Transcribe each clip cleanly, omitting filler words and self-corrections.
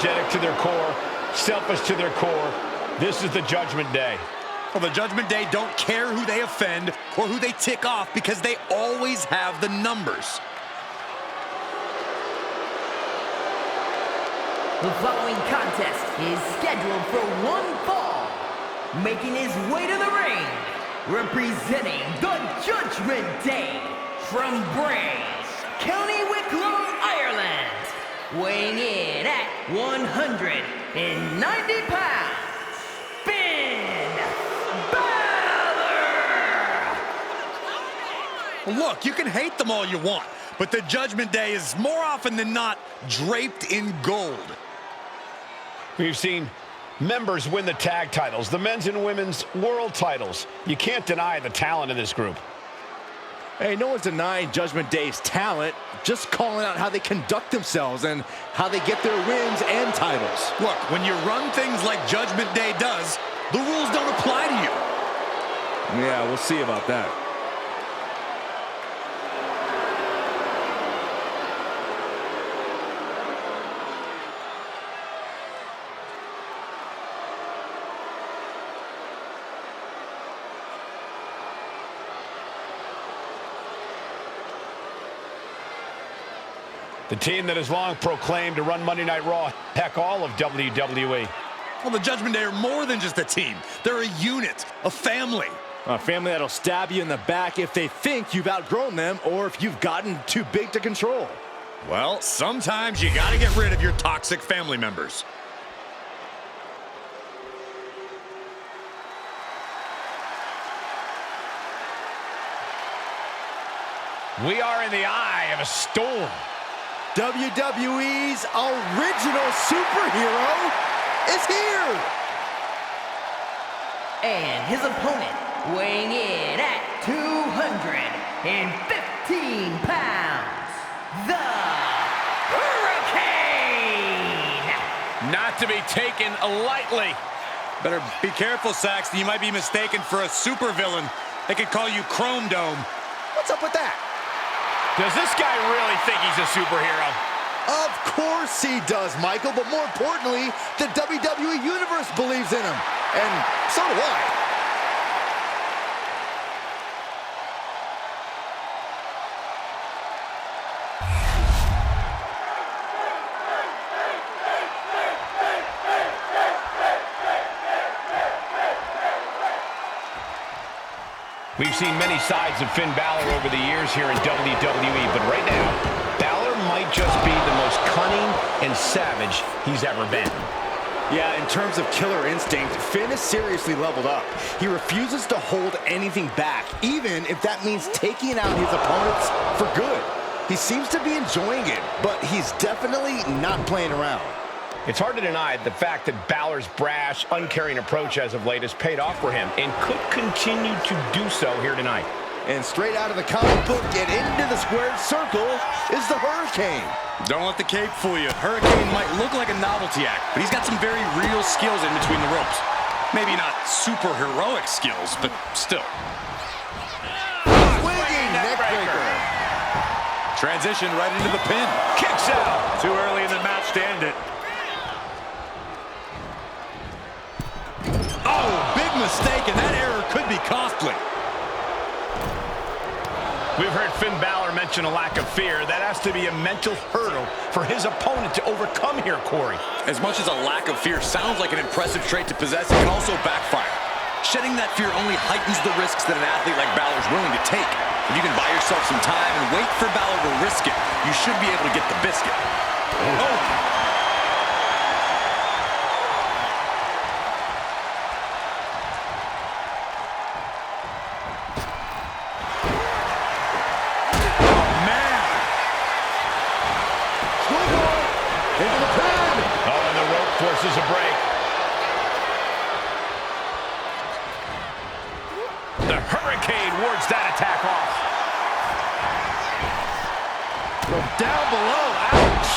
apologetic to their core, selfish to their core. This is the Judgment Day. Well, the Judgment Day don't care who they offend or who they tick off because they always have the numbers. The following contest is scheduled for one fall. Making his way to the ring, representing the Judgment Day from Brains, County Wicklow, Ireland, weighing in at 190 pounds, Finn Balor! Look, you can hate them all you want, but the Judgment Day is more often than not draped in gold. We've seen members win the tag titles, the men's and women's world titles. You can't deny the talent of this group. Hey, no one's denying Judgment Day's talent, just calling out how they conduct themselves and how they get their wins and titles. Look, when you run things like Judgment Day does, the rules don't apply to you. Yeah, we'll see about that. The team that has long proclaimed to run Monday Night Raw, heck, all of WWE. Well, the Judgment Day are more than just a team. They're a unit, a family. A family that'll stab you in the back if they think you've outgrown them or if you've gotten too big to control. Well, sometimes you gotta get rid of your toxic family members. We are in the eye of a storm. WWE's original superhero is here! And his opponent, weighing in at 215 pounds, the Hurricane! Not to be taken lightly. Better be careful, Saxton. You might be mistaken for a supervillain. They could call you Chrome Dome. What's up with that? Does this guy really think he's a superhero? Of course he does, Michael, but more importantly, the WWE Universe believes in him. And so do I. We've seen many sides of Finn Balor over the years here in WWE, but right now, Balor might just be the most cunning and savage he's ever been. Yeah, in terms of killer instinct, Finn is seriously leveled up. He refuses to hold anything back, even if that means taking out his opponents for good. He seems to be enjoying it, but he's definitely not playing around. It's hard to deny the fact that Balor's brash, uncaring approach as of late has paid off for him and could continue to do so here tonight. And straight out of the comic book and into the squared circle is the Hurricane. Don't let the cape fool you. Hurricane might look like a novelty act, but he's got some very real skills in between the ropes. Maybe not super heroic skills, but still. Swinging neckbreaker. Transition right into the pin. Kicks out. Too early in the match to end it. Oh, big mistake, and that error could be costly. We've heard Finn Balor mention a lack of fear. That has to be a mental hurdle for his opponent to overcome here, Corey. As much as a lack of fear sounds like an impressive trait to possess, it can also backfire. Shedding that fear only heightens the risks that an athlete like Balor is willing to take. If you can buy yourself some time and wait for Balor to risk it, you should be able to get the biscuit. Oh. Forces a break. The Hurricane wards that attack off. From down below, ouch!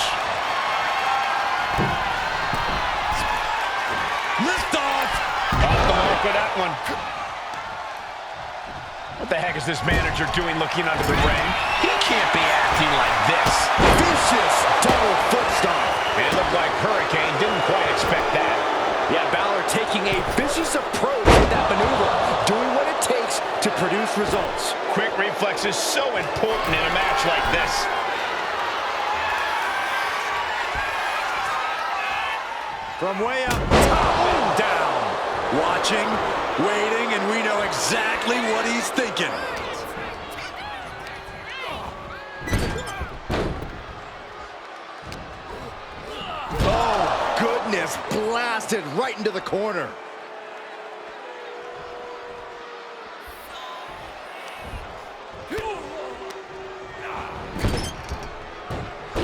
Lift off! Off the mark with that one. What the heck is this manager doing looking under the ring? He can't be acting like this. Vicious double foot stomp. And it looked like Hurricane didn't quite expect that. Yeah, Balor taking a vicious approach with that maneuver, doing what it takes to produce results. Quick reflex is so important in a match like this. From way up top and down. Watching, waiting, and we know exactly what he's thinking. Oh, goodness, blasted right into the corner.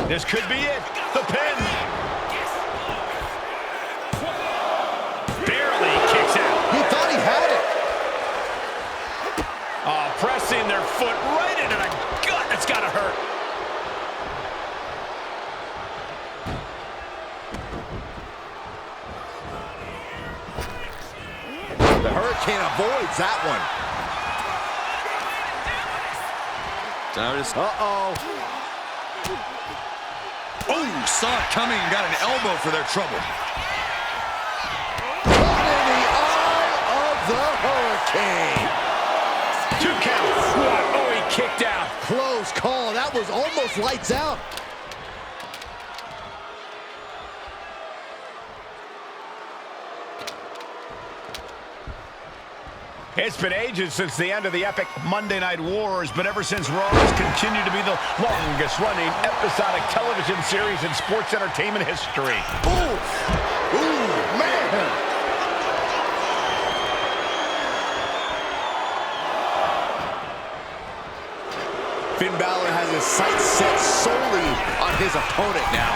This could be it. The pin. Barely kicks out. He thought he had it. Oh, pressing their foot right into the gut. That's got to hurt. The Hurricane avoids that one. Uh-oh. Oh, saw it coming and got an elbow for their trouble. Caught in the eye of the Hurricane. 2 count. What? Oh, he kicked out. Close call. That was almost lights out. It's been ages since the end of the epic Monday Night Wars, but ever since Raw has continued to be the longest-running episodic television series in sports entertainment history. Ooh, man. Finn Balor has his sights set solely on his opponent now.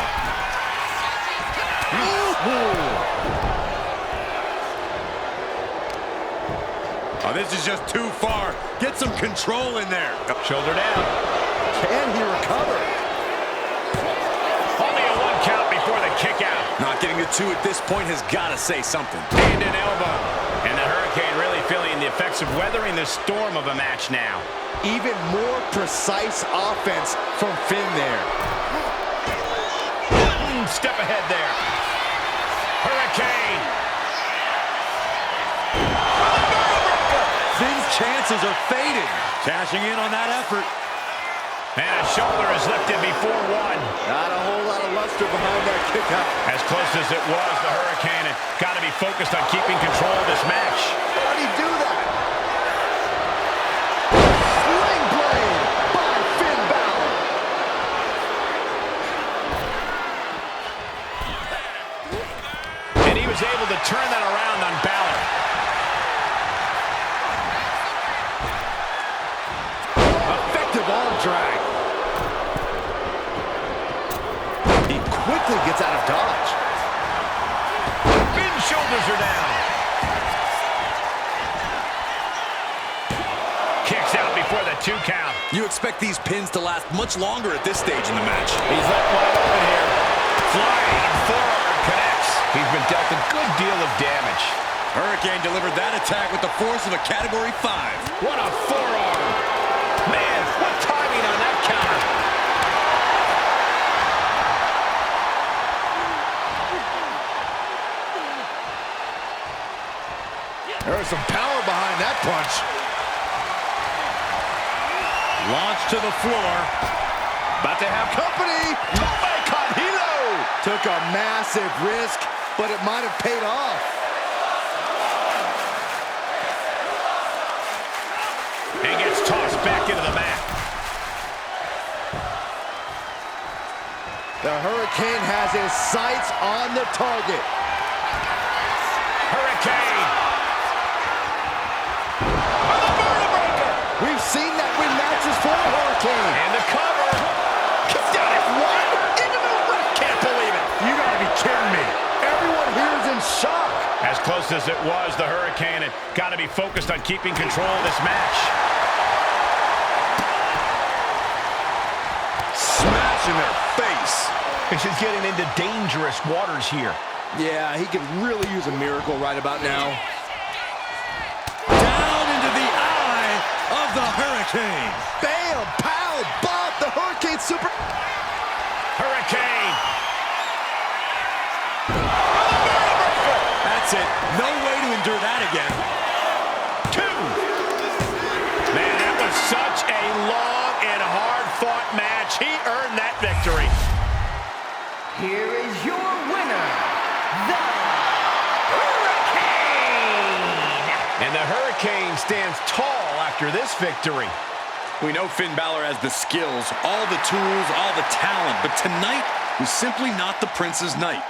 Oh, this is just too far. Get some control in there. Shoulder down. Can he recover? Only a 1 count before the kick out. Not getting to 2 at this point has got to say something. Hand and elbow. And the Hurricane really feeling the effects of weathering the storm of a match now. Even more precise offense from Finn there. Step ahead there. Hurricane. Finn's chances are fading. Cashing in on that effort. And a shoulder is lifted before 1. Not a whole lot of luster behind that kick out. As close as it was, the Hurricane had got to be focused on keeping control of this match. How did he do that? Sling blade by Finn Balor. And he was able to turn that around on Balor. Effective arm drag. He quickly gets out of dodge. Finn's shoulders are down. Kicks out before the 2 count. You expect these pins to last much longer at this stage in the match. He's left wide open here. Flying forearm connects. He's been dealt a good deal of damage. Hurricane delivered that attack with the force of a Category 5. What a forearm. Man, what timing on that counter. There's some power behind that punch. Launched to the floor. About to have company. Tope Hilo. Took a massive risk, but it might have paid off. And gets tossed back into the mat. The Hurricane has his sights on the target. Hurricane. We've seen that win matches for the Hurricane. And the cover. Kicked out at one. Into the ref. Can't believe it. You gotta be kidding me. Everyone here is in shock. As close as it was, the Hurricane had got to be focused on keeping control of this match. Smash in their face. This is getting into dangerous waters here. Yeah, he could really use a miracle right about now. Down into the eye of the Hurricane. Bam! Pow! Bob! The Hurricane super... Hurricane. it. No way to endure that again. 2. Man, that was such a long and hard-fought match. He earned that victory. Here is your winner, the Hurricane! And the Hurricane stands tall after this victory. We know Finn Balor has the skills, all the tools, all the talent, but tonight was simply not the Prince's night.